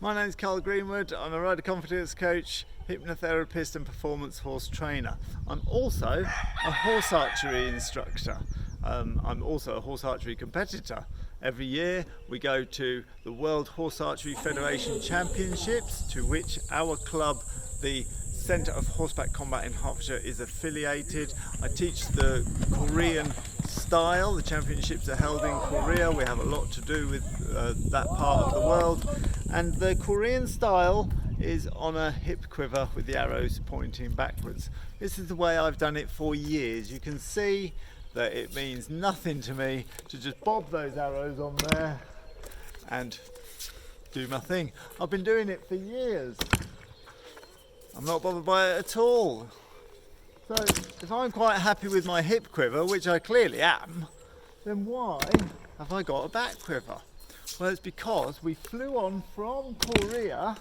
My name's Carl Greenwood. I'm a rider confidence coach, hypnotherapist and performance horse trainer. I'm also a horse archery instructor. I'm also a horse archery competitor. Every year we go to the World Horse Archery Federation Championships, to which our club, the Centre of Horseback Combat in Hertfordshire, is affiliated. I teach the Korean style. The championships are held in Korea. We have a lot to do with that part of the world, and the Korean style is on a hip quiver with the arrows pointing backwards. This is the way I've done it for years. You can see that it means nothing to me to just bob those arrows on there and do my thing. I've been doing it for years. I'm not bothered by it at all. So if I'm quite happy with my hip quiver, which I clearly am, then why have I got a back quiver? Well, it's because we flew on from Korea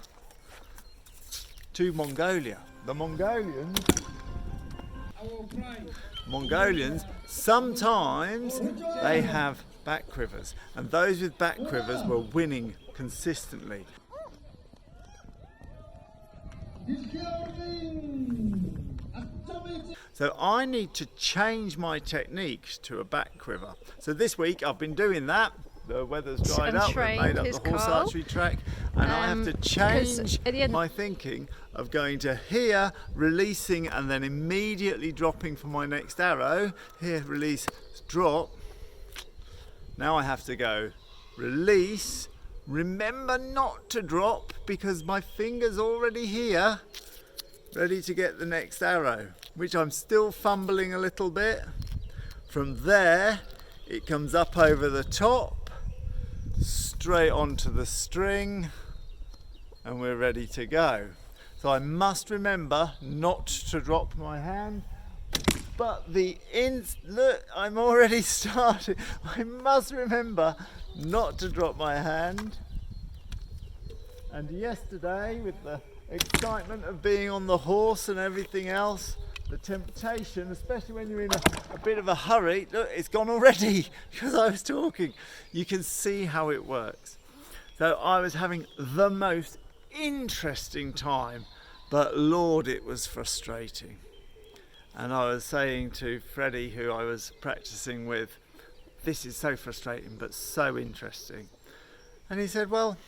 to Mongolia. The Mongolians, sometimes they have back quivers, and those with back quivers were winning consistently. So I need to change my technique to a back quiver. So this week I've been doing that. The weather's dried up, we've made up the horse archery track, and I have to change my thinking of going to here, releasing, and then immediately dropping for my next arrow. Here, release, drop. Now I have to go release, remember not to drop because my finger's already here, ready to get the next arrow, which I'm still fumbling a little bit. From there, it comes up over the top, straight onto the string, and we're ready to go. So I must remember not to drop my hand, but look, I'm already starting. I must remember not to drop my hand. And yesterday, with the excitement of being on the horse and everything else, the temptation, especially when you're in a bit of a hurry, look, it's gone already because I was talking. You can see how it works. So I was having the most interesting time, but Lord, it was frustrating. And I was saying to Freddie, who I was practicing with, this is so frustrating, but so interesting. And he said, well,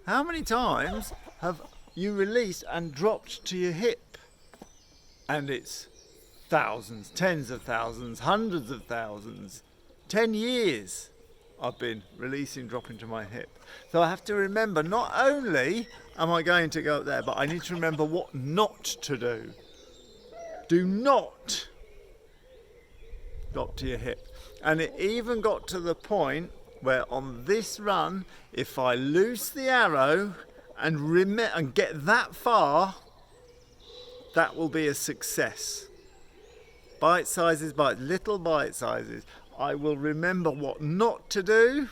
how many times have you released and dropped to your hip? And it's thousands, tens of thousands, hundreds of thousands. 10 years I've been releasing, dropping to my hip. So I have to remember, not only am I going to go up there, but I need to remember what not to do. Do not drop to your hip. And it even got to the point where on this run, if I loose the arrow and get that far, that will be a success. Bite sizes, little bite sizes. I will remember what not to do,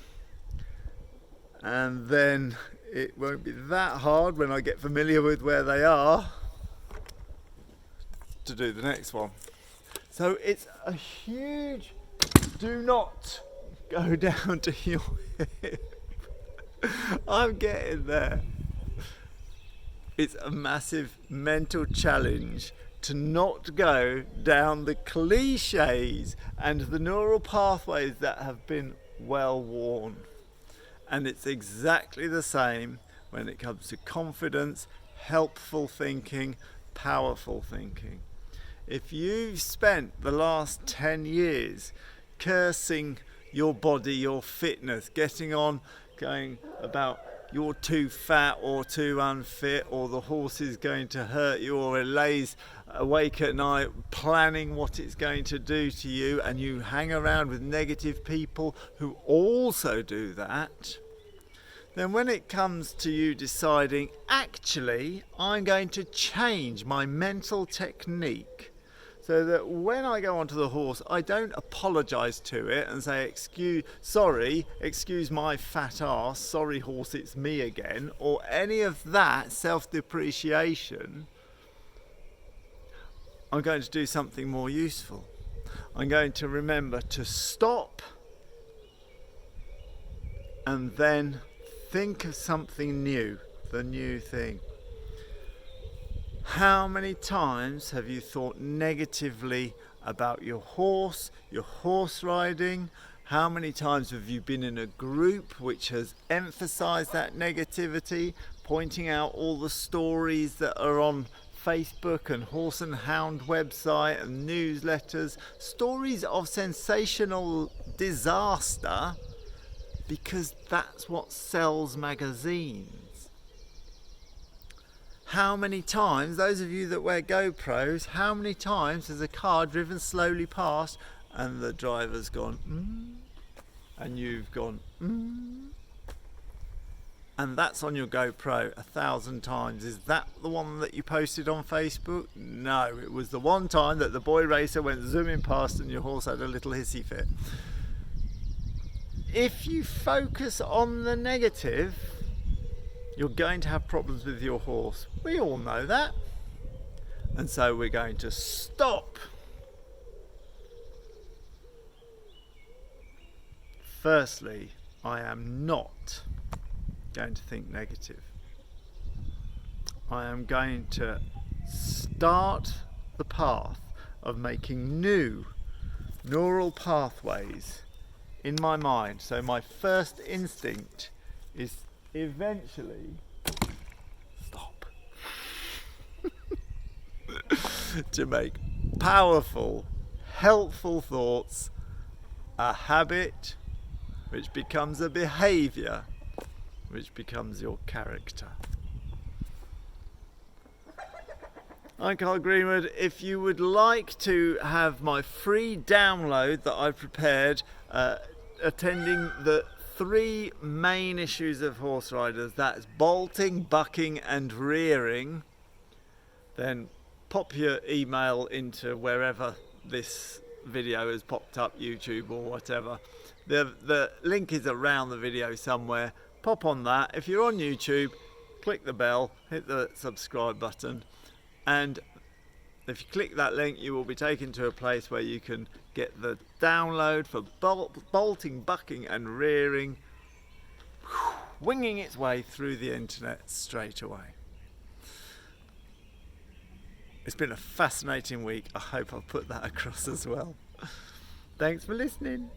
and then it won't be that hard when I get familiar with where they are to do the next one. So it's a huge, do not go down to your hip. I'm getting there. It's a massive mental challenge to not go down the cliches and the neural pathways that have been well worn. And it's exactly the same when it comes to confidence, helpful thinking, powerful thinking. If you've spent the last 10 years cursing your body, your fitness, getting on, going about you're too fat or too unfit, or the horse is going to hurt you, or it lays awake at night planning what it's going to do to you, and you hang around with negative people who also do that, then when it comes to you deciding, actually, I'm going to change my mental technique so that when I go onto the horse, I don't apologise to it and say, excuse my fat ass, sorry horse, it's me again, or any of that self-depreciation. I'm going to do something more useful. I'm going to remember to stop and then think of something new the new thing. How many times have you thought negatively about your horse riding? How many times have you been in a group which has emphasized that negativity, pointing out all the stories that are on Facebook and Horse and Hound website and newsletters, stories of sensational disaster, because that's what sells magazines. How many times, those of you that wear GoPros, how many times has a car driven slowly past and the driver's gone, and you've gone, and that's on your GoPro 1,000 times. Is that the one that you posted on Facebook? No, it was the one time that the boy racer went zooming past and your horse had a little hissy fit. If you focus on the negative, you're going to have problems with your horse. We all know that. And so we're going to stop. Firstly, I am not going to think negative. I am going to start the path of making new neural pathways in my mind. So my first instinct is eventually stop. To make powerful, helpful thoughts a habit, which becomes a behavior, which becomes your character. I'm Carl Greenwood. If you would like to have my free download that I've prepared, attending the 3 main issues of horse riders, that's bolting, bucking and rearing, then pop your email into wherever this video has popped up, YouTube or whatever. The link is around the video somewhere. Pop on that. If you're on YouTube, click the bell, hit the subscribe button, and if you click that link, you will be taken to a place where you can get the download for bolting, bucking and rearing, winging its way through the internet straight away. It's been a fascinating week. I hope I've put that across as well. Thanks for listening.